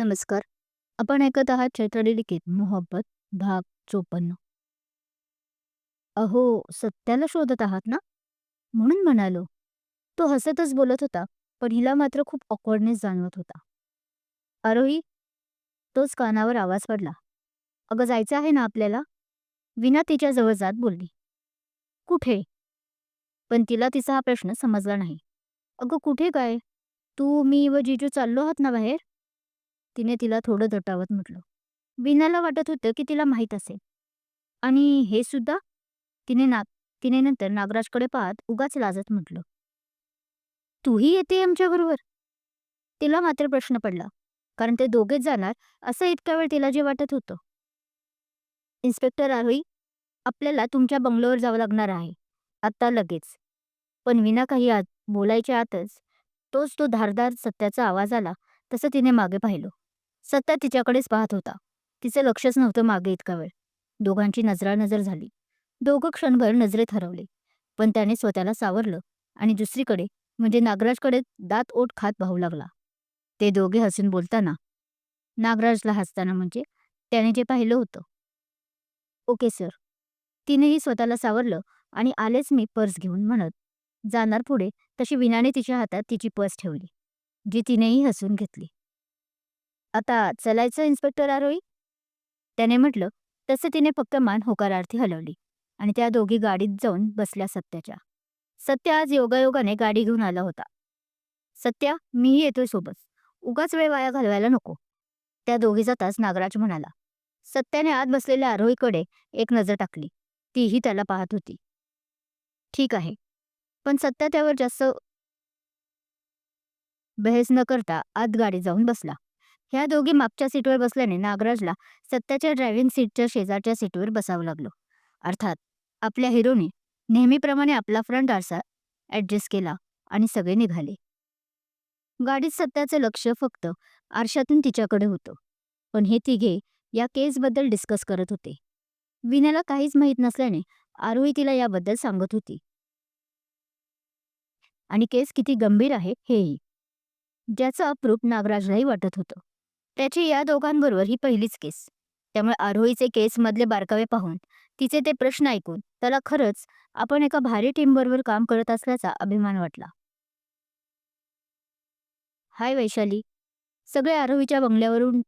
नमस्कार. आपण ऐकत आहात चैत्राली लिखित मोहब्बत भाग 54. अहो, सत्याला शोधत आहात ना? म्हणून म्हणालो. तो हसतच बोलत होता, पण हिला मात्र खूप ऑकवर्डनेस जाणवत होता. आरोही, तोच कानावर आवाज पडला. अगं जायचं आहे ना आपल्याला? विना तिच्या जवळ जात बोलली. कुठे? पण तिला तिचा हा प्रश्न समजला नाही. अगं कुठे काय? तू, मी व जीजू चाललो आहात ना बाहेर? तिने तिला थोडं दटावत म्हटलं. विनाला वाटत होतं की तिला माहीत असेल. आणि हे सुद्धा? तिने ना तिने नंतर नागराजकडे पाहत उगाच लाजत म्हटलं. तूही येते आमच्याबरोबर? तिला मात्र प्रश्न पडला, कारण ते दोघेच जाणार असं इतक्या वेळ तिला जे वाटत होतं. इन्स्पेक्टर आरोही, आपल्याला तुमच्या बंगलोवर जावं लागणार आहे. आत्ता लगेच. पण विना काही आत बोलायच्या आतच तोच तो धारदार सत्याचा आवाज आला. तसं तिने मागे पाहिलं. सत्या तिच्याकडेच पाहत होता. तिचं लक्षच नव्हतं मागे इतका वेळ. दोघांची नजरानजर झाली. दोघं क्षणभर नजरेत हरवले. पण त्याने स्वतःला सावरलं आणि दुसरीकडे म्हणजे नागराजकडे दात ओठ खात पाहू लागला. ते दोघे हसून बोलताना, नागराजला हसताना म्हणजे त्याने जे पाहिलं होतं. Okay sir. तिनेही स्वतःला सावरलं आणि आलेच मी पर्स घेऊन म्हणत जाणार पुढे तशी विनाने तिच्या हातात तिची पर्स ठेवली, जी तिनेही हसून घेतली. आता चलायचं इन्स्पेक्टर आरोही? त्याने म्हटलं. तसे तिने फक्त मान होकारार्थी हलवली आणि त्या दोघी गाडीत जाऊन बसल्या सत्याच्या. सत्य आज योगायोगाने गाडी घेऊन आला होता. सत्या, मीही येतोय सोबत. उगाच वेळ वाया घालवायला नको. त्या दोघी जाताच नागराज म्हणाला. सत्याने आत बसलेल्या आरोहीकडे एक नजर टाकली. तीही त्याला पाहत होती. ठीक आहे. पण सत्या त्यावर जास्त बहस न करता आत गाडी जाऊन बसला. ह्या दोघी मागच्या सीटवर बसल्याने नागराजला सत्याच्या ड्रायव्हिंग सीटच्या शेजारच्या सीटवर बसावं लागलं. अर्थात आपल्या हिरोने नेहमीप्रमाणे आपला फ्रंट आरसा ॲडजस्ट केला आणि सगळे निघाले. गाडीत सत्याचं लक्ष फक्त आरशातून तिच्याकडे होतं. पण हे तिघे या केसबद्दल डिस्कस करत होते. विनाला काहीच माहीत नसल्याने आरोही तिला याबद्दल सांगत होती. आणि केस किती गंभीर आहे हेही. ज्याचं अप्रूप नागराजलाही वाटत होतं. त्याची या दोघांबरोबर ही पहिलीच केस. त्यामुळे आरोहीचे केसमधले बारकावे पाहून, तिचे ते प्रश्न ऐकून त्याला खरंच आपण एका भारी टीमबरोबर काम करत असल्याचा अभिमान वाटला. हाय वैशाली. सगळे आरोहीच्या बंगल्यावरून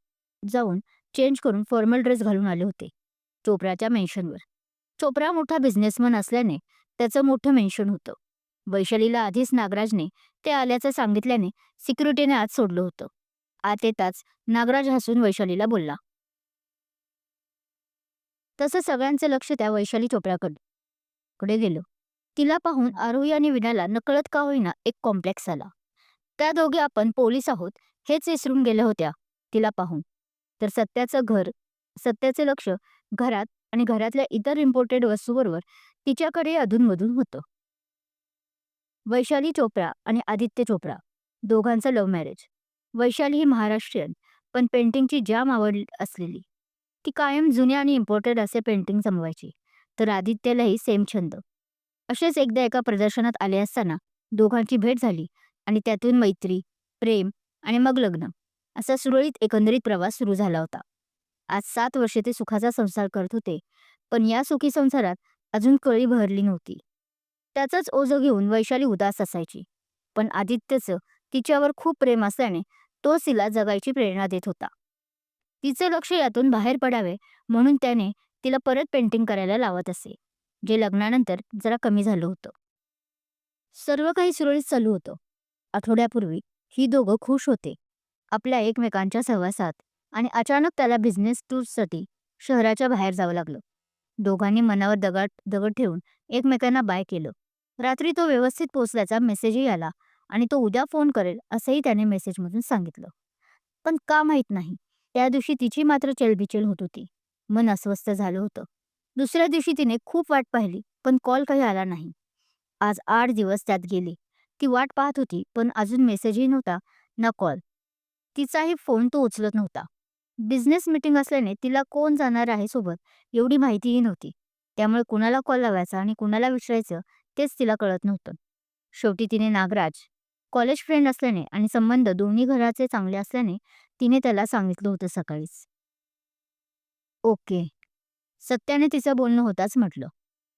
जाऊन चेंज करून फॉर्मल ड्रेस घालून आले होते. चोप्राच्या मेन्शनवर. चोप्रा मोठा बिझनेसमन असल्याने त्याचं मोठं मेन्शन होतं. वैशालीला आधीच नागराजने ते आल्याचं सांगितल्याने सिक्युरिटीने आत सोडलं होतं. आत येताच नागराज हसून वैशालीला बोलला. तसं सगळ्यांचं लक्ष त्या वैशाली चोप्राकडे गेलं. तिला पाहून आरोही आणि विनाला नकळत का होईना एक कॉम्प्लेक्स आला. त्या दोघे आपण पोलीस आहोत हेच विसरून गेल्या होत्या तिला पाहून. तर सत्याचे लक्ष घरात आणि घरातल्या इतर इम्पोर्टेड वस्तूबरोबर तिच्याकडे अधूनमधून होतं. वैशाली चोप्रा आणि आदित्य चोप्रा दोघांचं लव्ह मॅरेज. वैशाली ही महाराष्ट्रीयन, पण पेंटिंगची जाम आवड असलेली. ती कायम जुन्या आणि इम्पोर्टेड असे पेंटिंग जमवायची. तर आदित्यलाही सेम छंद. असेच एकदा एका प्रदर्शनात आले असताना दोघांची भेट झाली आणि त्यातून मैत्री, प्रेम आणि मग लग्न असा सुरळीत एकंदरीत प्रवास सुरू झाला होता. आज 7 वर्षे ते सुखाचा संसार करत होते. पण या सुखी संसारात अजून कळी भरली नव्हती. त्याचंच ओझं घेऊन वैशाली उदास असायची. पण आदित्यचं तिच्यावर खूप प्रेम असल्याने तोच तिला जगायची प्रेरणा देत होता. तिचं लक्ष यातून बाहेर पडावे म्हणून त्याने तिला परत पेंटिंग करायला लावत असे, जे लग्नानंतर जरा कमी झालं होतं. सर्व काही सुरळीत चालू होतं. आठवड्यापूर्वी ही दोघं खुश होते आपल्या एकमेकांच्या सहवासात आणि अचानक त्याला बिझनेस टूरसाठी शहराच्या बाहेर जावं लागलं. दोघांनी मनावर दगड दगड ठेवून एकमेकांना बाय केलं. रात्री तो व्यवस्थित पोहोचल्याचा मेसेजही आला आणि तो उद्या फोन करेल असंही त्याने मेसेजमधून सांगितलं. पण का माहीत नाही, त्या दिवशी तिची मात्र चलबिचल होत होती. मन अस्वस्थ झालं होतं. दुसऱ्या दिवशी तिने खूप वाट पाहिली, पण कॉल काही आला नाही. आज 8 दिवस त्यात गेले. ती वाट पाहत होती, पण अजून मेसेजही नव्हता, ना कॉल. तिचाही फोन तो उचलत नव्हता. बिझनेस मीटिंग असल्याने तिला कोण जाणार आहे सोबत एवढी माहितीही नव्हती. त्यामुळे कुणाला कॉल लावायचा आणि कुणाला विचारायचं तेच तिला कळत नव्हतं. शेवटी तिने नागराज, कॉलेज फ्रेंड असल्याने आणि संबंध दोन्ही घराचे चांगले असल्याने तिने त्याला सांगितलं होतं सकाळीच. ओके. सत्याने तिचं बोलणं होताच म्हटलं.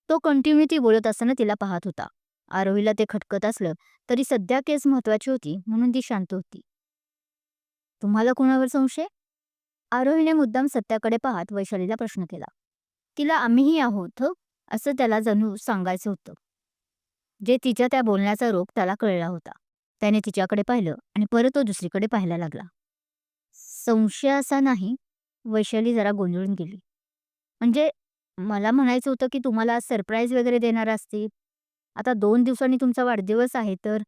तो कंटिन्यू बोलत असताना तिला पाहत होता. आरोहीला ते खटकत असलं तरी सध्या केस महत्वाची होती म्हणून ती शांत होती. तुम्हाला कोणावर संशय? आरोहीने मुद्दाम सत्याकडे पाहत वैशालीला प्रश्न केला. तिला आम्हीही आहोत हं, असं त्याला जणू सांगायचं होतं. जे तिच्या त्या बोलण्याचा रोग त्याला कळला होता. त्याने तिच्याकडे पाहिलं आणि परत तो दुसरीकडे पाहायला लागला. संशय असा नाही. वैशाली जरा गोंधळून गेली. म्हणजे मला म्हणायचं होतं की तुम्हाला आज सरप्राईज वगैरे देणार असतील. आता 2 दिवसांनी तुमचा वाढदिवस आहे तर.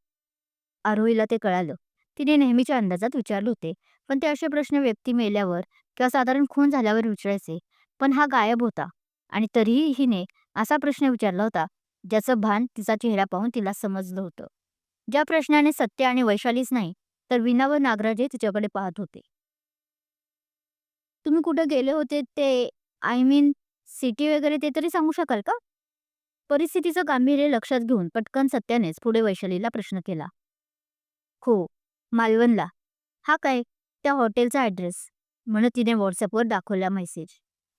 आरोहीला ते कळालं. तिने नेहमीच्या अंदाजात विचारले होते, पण ते असे प्रश्न व्यक्ती मेल्यावर किंवा साधारण खून झाल्यावर विचारायचे. पण हा गायब होता आणि तरीही हिने असा प्रश्न विचारला होता, ज्याचं भान तिचा चेहरा पाहून तिला समजलं होतं. ज्या प्रश्नाने सत्य आणि वैशालीच नाही, तर वीणा व नागराजही तिच्याकडे पाहत होते. तुम्ही कुठे गेले होते ते आय मीन सिटी वगैरे ते तरी सांगू शकाल का? परिस्थितीचं गांभीर्य लक्षात घेऊन पटकन सत्यानेच पुढे वैशालीला प्रश्न केला. हो, मालवणला. हा काय? त्या हॉटेलचा ॲड्रेस, म्हणत तिने व्हॉट्सअपवर दाखवला मेसेज.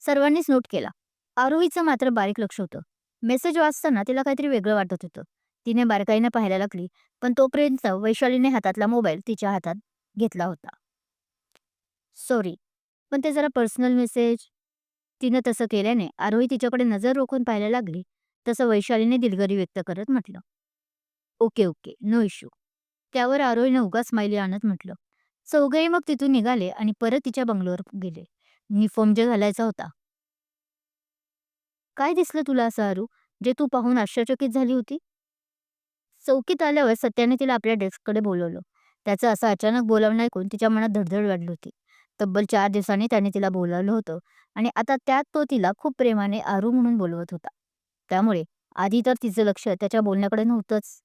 सर्वांनीच नोट केला. आरोहीचं मात्र बारीक लक्ष होतं. मेसेज वाचताना तिला काहीतरी वेगळं वाटत होतं. तिने बारकाईनं पाहायला लागली, पण तोपर्यंत वैशालीने हातातला मोबाईल तिच्या हातात घेतला होता. सॉरी, पण ते जरा पर्सनल मेसेज. तिनं तसं केल्याने आरोही तिच्याकडे नजर रोखून पाहायला लागली. तसं वैशालीने दिलगिरी व्यक्त करत म्हटलं, ओके ओके, नो इश्यू. त्यावर आरोहीनं उगाच स्माइली आणत म्हटलं. चौघेही मग तिथून निघाले आणि परत तिच्या बंगलोवर गेले. युनिफॉर्म जे घालायचा होता. काय दिसलं तुला असं आरू, जे तू पाहून आश्चर्यचकित झाली होती? चौकीत आल्यावर सत्याने तिला आपल्या डेस्ककडे बोलवलं. त्याचं असं अचानक बोलावणं ऐकून तिच्या मनात धडधड वाढली होती. तब्बल 4 दिवसांनी त्याने तिला बोलावलं होतं आणि आता त्यात तो तिला खूप प्रेमाने आरू म्हणून बोलवत होता. त्यामुळे आधी तर तिचं लक्ष त्याच्या बोलण्याकडे नव्हतंच.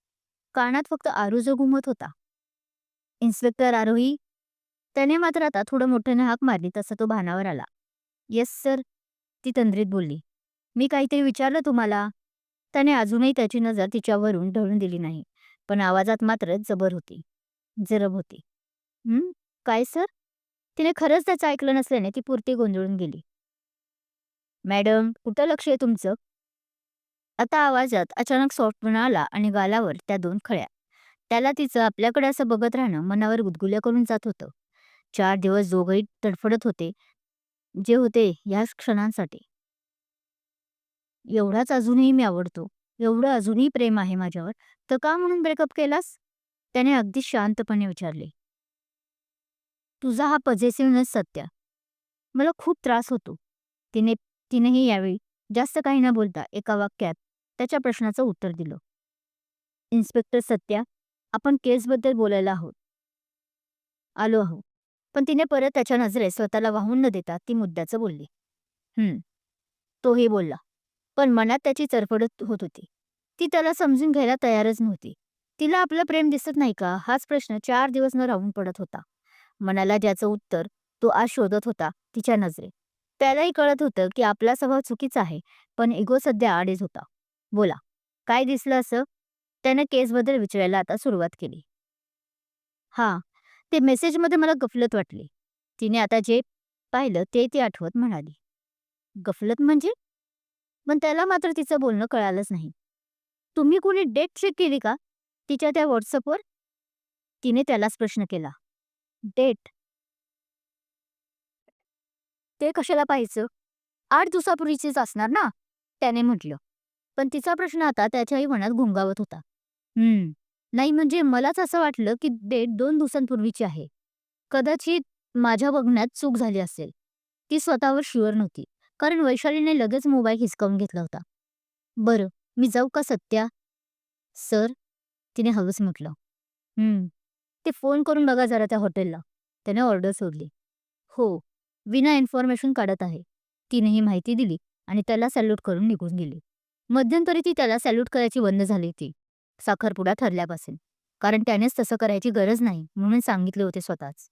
कानात फक्त आरू जो घुमत होता. इन्स्पेक्टर आरोही. त्याने मात्र आता थोडं मोठ्याने हाक मारली तसा तो भानावर आला. येस सर, ती तंद्रीत बोलली. मी काहीतरी विचारलं तुम्हाला. त्याने अजूनही त्याची नजर तिच्यावरून ढळून दिली नाही, पण आवाजात मात्र जरब होती. हं, काय सर? तिने खरंच त्याचं ऐकलं नसल्याने ती पुरती गोंधळून गेली. मॅडम, कुठं लक्ष आहे तुमचं? आता आवाजात अचानक सॉफ्टपणा आला आणि गालावर त्या 2 खळ्या. त्याला तिचं आपल्याकडे असं बघत राहणं मनावर गुदगुल्या करून जात होतं. 4 दिवस दोघंही तडफडत होते, जे होते ह्याच क्षणांसाठी. एवढाच अजूनही मी आवडतो, एवढं अजूनही प्रेम आहे माझ्यावर, तर का म्हणून ब्रेकअप केलास? त्याने अगदी शांतपणे विचारले. तुझा हा पजेसिव्हनेस सत्य. मला खूप त्रास होतो. तिने तिनेही यावेळी जास्त काही न बोलता एका वाक्यात त्याच्या प्रश्नाचं उत्तर दिलं. इन्स्पेक्टर सत्या, आपण केसबद्दल बोलायला आलो आहोत. पण तिने परत त्याच्या नजरेत स्वतःला वाहून न देता ती मुद्द्याचं बोलली. हं, तोही बोलला. पण मनात त्याची चरफडत होत होती. ती त्याला समजून घ्यायला तयारच नव्हती. तिला आपलं प्रेम दिसत नाही का हाच प्रश्न 4 दिवस न राहून पडत होता. मनाला ज्याचं उत्तर तो आज शोधत होता तिच्या नजरेत. त्यालाही कळत होतं की आपला स्वभाव चुकीचा आहे, पण इगो सध्या आडीच होता. बोला, काय दिसलं असं? त्याने केसबद्दल विचारायला आता सुरुवात केली. हां, ते मेसेजमध्ये मला गफलत वाटली. तिने आता जे पाहिलं ते ती आठवत म्हणाली. गफलत म्हणजे? पण त्याला मात्र तिचं बोलणं कळालंच नाही. तुम्ही कोणी डेट चेक केली का? तिच्या त्या व्हॉट्सअपवर? तिने त्यालाच प्रश्न केला. डेट? ते कशाला पाहायचं? 8 दिवसापूर्वीचीच असणार ना? त्याने म्हटलं. पण तिचा प्रश्न आता त्याच्याही मनात घुंगावत होता. नाही म्हणजे मलाच असं वाटलं की डेट 2 दिवसांपूर्वीची आहे. कदाचित माझ्या बघण्यात चूक झाली असेल. ती स्वतःवर शुअर नव्हती. कारण वैशालीने लगेच मोबाईल हिसकावून घेतला होता. बरं, मी जाऊ का सत्या? सर, तिने हळूच म्हटलं. ते फोन करून बघा जरा त्या हॉटेलला. त्याने ऑर्डर सोडली. हो, विना इन्फॉर्मेशन काढत आहे. तिने ही माहिती दिली आणि त्याला सॅल्यूट करून निघून गेली. मध्यंतरी ती त्याला सॅल्यूट करायची बंद झाली होती. साखरपुडा ठरल्यापासून. कारण त्यानेच तसं करायची गरज नाही म्हणून सांगितले होते स्वतःच.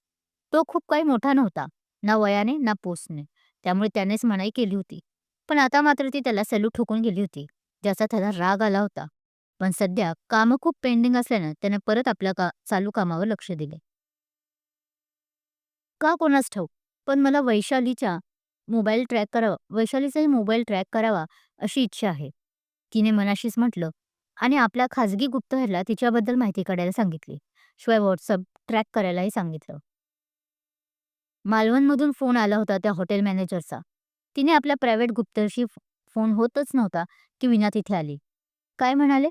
तो खूप काही मोठा नव्हता. ना वयाने ना पोस्टने. त्यामुळे त्यानेच मनाई केली होती. पण आता मात्र ती त्याला सॅल्यूट ठोकून गेली होती. ज्याचा त्याला राग आला होता. पण सध्या कामं खूप पेंडिंग असल्यानं त्याने परत आपल्या चालू कामावर लक्ष दिले. का कोणास ठाऊक. पण मला वैशालीचाही मोबाईल ट्रॅक करावा अशी इच्छा आहे. तिने मनाशीच म्हटलं आणि आपल्या खाजगी गुप्तहेरला तिच्याबद्दल माहिती काढायला सांगितली. शिवाय WhatsApp ट्रॅक करायलाही सांगितलं. मालवणमधून फोन आला होता त्या हॉटेल मॅनेजरचा. तिने आपल्या प्रायव्हेट गुप्तहेरशी फोन होतच नव्हता की वीणा तिथे आली. "काय म्हणाले?"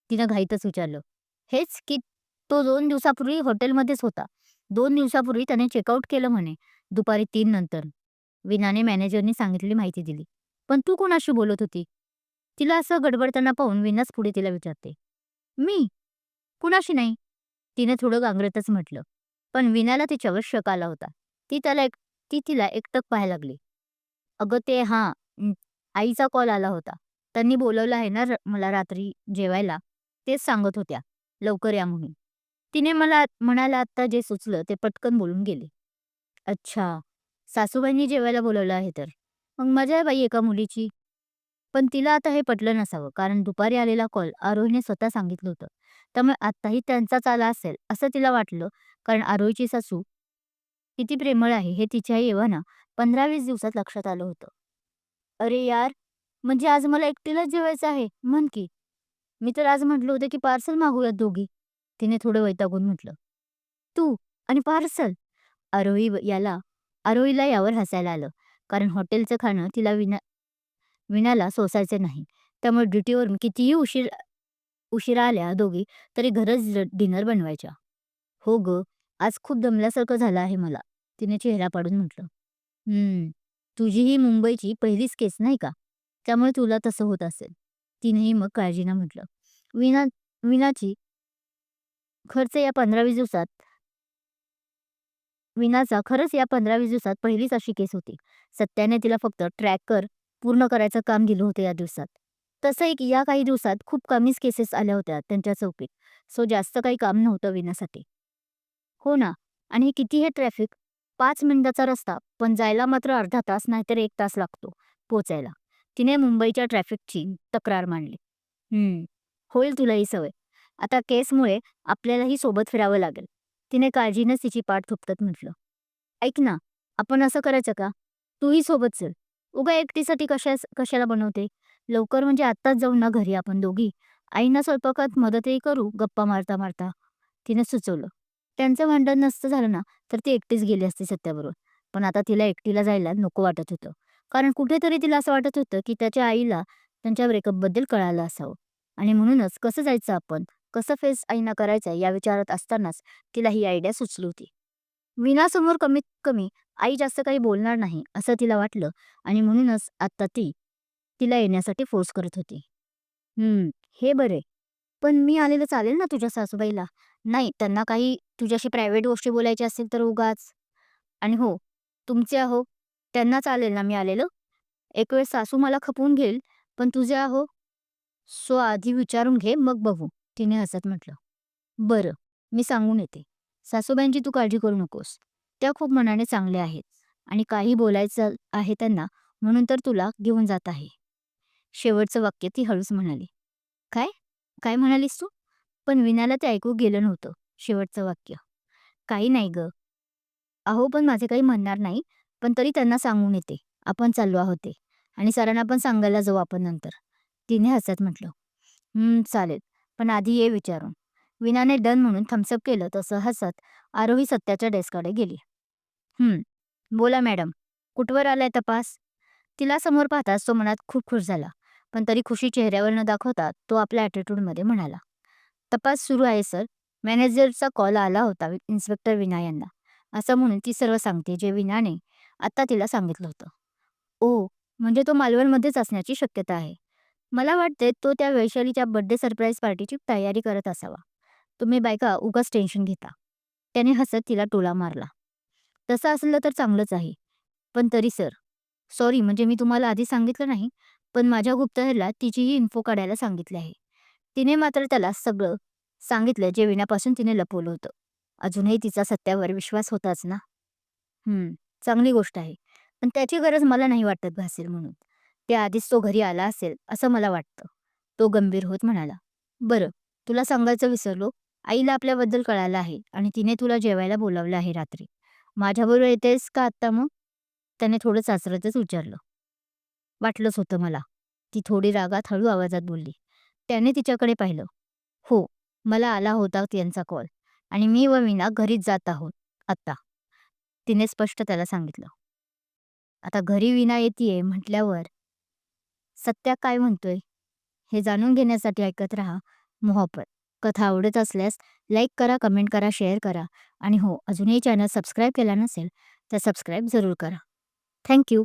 तिनं घाईतच विचारलं. "हेच की तो 2 दिवसापूर्वी हॉटेलमध्येच होता. 2 दिवसापूर्वी त्याने चेकआउट केलं म्हणे, दुपारी 3 नंतर." वीणाने मॅनेजरनी सांगितलेली माहिती दिली. "पण तू कोणाशी बोलत होती?" तिला असं गडबडताना पाहून वीणाच पुढे तिला विचारते. "मी? कुणाशी नाही." तिने थोडं गांगरतच म्हटलं. पण वीणाला तिच्यावर शक आला होता. ती तिला एकटक पाहायला लागली. "अगं ते हां, आईचा कॉल आला होता. त्यांनी बोलवलं आहे ना मला रात्री जेवायला. तेच सांगत होत्या, लवकर या म्हणून." तिने मला म्हणायला आत्ता जे सुचलं ते पटकन बोलून गेली. "अच्छा, सासूबाईंनी जेवायला बोलावलं आहे तर. मग मजा आहे बाई एका मुलीची." पण तिला आता हे पटलं नसावं, कारण दुपारी आलेला कॉल आरोहीने स्वतः सांगितलं होतं. त्यामुळे आत्ताही त्यांचाच आला असेल असं तिला वाटलं, कारण आरोहीची सासू किती प्रेमळ आहे हे तिच्या एव्हाना 15-20 दिवसात लक्षात आलं होतं. "अरे यार, म्हणजे आज मला एकटीलाच जेवायचं आहे म्हण की. मी तर आज म्हटलं होतं की पार्सल मागवूयात दोघी." तिने थोडं वैतागून म्हटलं. "तू आणि पार्सल?" आरोही याला आरोहीला यावर हसायला आलं. कारण हॉटेलचं खाणं वीणाला सोसायचे नाही. त्यामुळे ड्युटीवरून कितीही उशिरा आल्या दोघी तरी घरच डिनर बनवायच्या. "हो गं, आज खूप दमल्यासारखं झालं आहे मला." तिने चेहरा पाडून म्हटलं. तुझी ही मुंबईची पहिलीच केस नाही का? त्यामुळे तुला तसं होत असेल." तिनेही मग काळजीनं म्हटलं. "वीणा वीणाची खर्च या 15-20 दिवसात वीणाचा खरंच या 15-20 दिवसात पहिलीच अशी केस होती. सत्याने तिला फक्त ट्रॅकर पूर्ण करायचं काम दिलं होतं या दिवसात. तसंही या काही दिवसात खूप कमीच केसेस आल्या होत्या त्यांच्या चौकीत. सो जास्त काही काम नव्हतं वीणासाठी. "हो ना, आणि किती हे ट्रॅफिक. 5 मिनिटाचा रस्ता, पण जायला मात्र अर्धा तास नाहीतर 1 तास लागतो पोचायला." तिने मुंबईच्या ट्रॅफिकची तक्रार मांडली. होईल तुला ही सवय. आता केसमुळे आपल्यालाही सोबत फिरावं लागेल." तिने काळजीनंच तिची पाठ थोपटत म्हटलं. "ऐक ना, आपण असं करायचं का? तूही सोबत चल. उगा एकटीसाठी कशाला बनवते? लवकर म्हणजे आत्ताच जाऊ ना घरी आपण दोघी. आईंना स्वयंपाकात मदतही करू गप्पा मारता मारता." तिने सुचवलं. त्यांचं भांडण नसतं झालं ना, तर ती एकटीच गेली असती सत्याबरोबर. पण आता तिला एकटीला जायला नको वाटत होतं. कारण कुठेतरी तिला असं वाटत होतं, की त्याच्या आईला त्यांच्या ब्रेकअपबद्दल कळालं असावं. आणि म्हणूनच कसं जायचं आपण? कसं फेस आईंना करायचं या विचारात असतानाच तिला ही आयडिया सुचली होती. वीणासमोर कमीत कमी आई जास्त काही बोलणार नाही असं तिला वाटलं आणि म्हणूनच आता ती तिला येण्यासाठी फोर्स करत होती. हे बरे. पण मी आलेलं चालेल ना तुझ्या सासूबाईला?" "नाही, त्यांना काही तुझ्याशी प्रायव्हेट गोष्टी बोलायच्या असतील तर उगाच." "आणि हो, तुमचे अहो, त्यांना चालेल ना मी आलेलं? एक वेळ सासू मला खपवून घेईल, पण तुझे अहो, सो आधी विचारून घे मग बघू." तिने हसत म्हटलं. "बरं, मी सांगून येते. सासूबाईंची तू काळजी करू नकोस. त्या खूप मनाने चांगल्या आहेत आणि काही बोलायचं आहे त्यांना म्हणून तर तुला घेऊन जात आहे." शेवटचं वाक्य ती हळूच म्हणाली. "काय? काय म्हणालीस तू?" पण विनाला ते ऐकू गेलं नव्हतं शेवटचं वाक्य. "काही नाही गं. अहो, पण माझे काही म्हणणार नाही, पण तरी त्यांना सांगून येते. आपण चाललो आहोत ते. आणि सरांना पण सांगायला जाऊ आपण नंतर." तिने हसत म्हटलं. चालेल. पण आधी ये विचारून." विनाने डन म्हणून थम्सअप केलं तसं हसत आरोही सत्याच्या डेस्ककडे गेली. "हं, बोला मॅडम. कुठवर आलाय तपास?" तिला समोर पाहताच तो मनात खूप खुश झाला. पण तरी खुशी चेहऱ्यावर न दाखवता तो आपल्या ॲटिट्यूडमध्ये म्हणाला. "तपास सुरू आहे सर. मॅनेजरचा कॉल आला होता इन्स्पेक्टर विना यांना." असं म्हणून ती सर्व सांगते जे विनाने आता तिला सांगितलं होतं. "ओह, म्हणजे तो मालवणमध्येच असण्याची शक्यता आहे. मला वाटते तो त्या वैशालीच्या बर्थडे सरप्राईज पार्टीची तयारी करत असावा. तुम्ही बायका उगाच टेन्शन घेता." त्याने हसत तिला टोला मारला. "तसं असलं तर चांगलंच आहे. पण तरी सर, सॉरी म्हणजे मी तुम्हाला आधी सांगितलं नाही, पण माझ्या गुप्तहेरला तिचीही इन्फो काढायला सांगितली आहे." तिने मात्र त्याला सगळं सांगितलं जे विनापासून तिने लपवलं होतं. अजूनही तिचा सत्यावर विश्वास होताच ना. चांगली गोष्ट आहे. पण त्याची गरज मला नाही वाटत भासेल म्हणून. त्याआधीच तो घरी आला असेल असं मला वाटतं. तो गंभीर होत म्हणाला. "बरं, तुला सांगायचं विसरलो. आईला आपल्याबद्दल कळालं आहे आणि तिने तुला जेवायला बोलावलं आहे रात्री." माझ्याबरोबर येतेस का आत्ता मग? त्याने थोडं चाचरतच विचारलं. वाटलंच होतं मला. ती थोडी रागात हळू आवाजात बोलली. त्याने तिच्याकडे पाहिलं. हो, मला आला होता त्यांचा कॉल आणि मी व मीना घरीच जात आहोत आत्ता. तिने स्पष्ट त्याला सांगितलं. आता घरी वीणा येतीये म्हटल्यावर सत्या काय म्हणतोय हे जाणून घेण्यासाठी ऐकत राहा मोहब्बत. कथा आवडत असल्यास लाईक करा, कमेंट करा, शेअर करा आणि हो, अजूनही चॅनल सबस्क्राईब केला नसेल तर सबस्क्राईब जरूर करा. Thank you.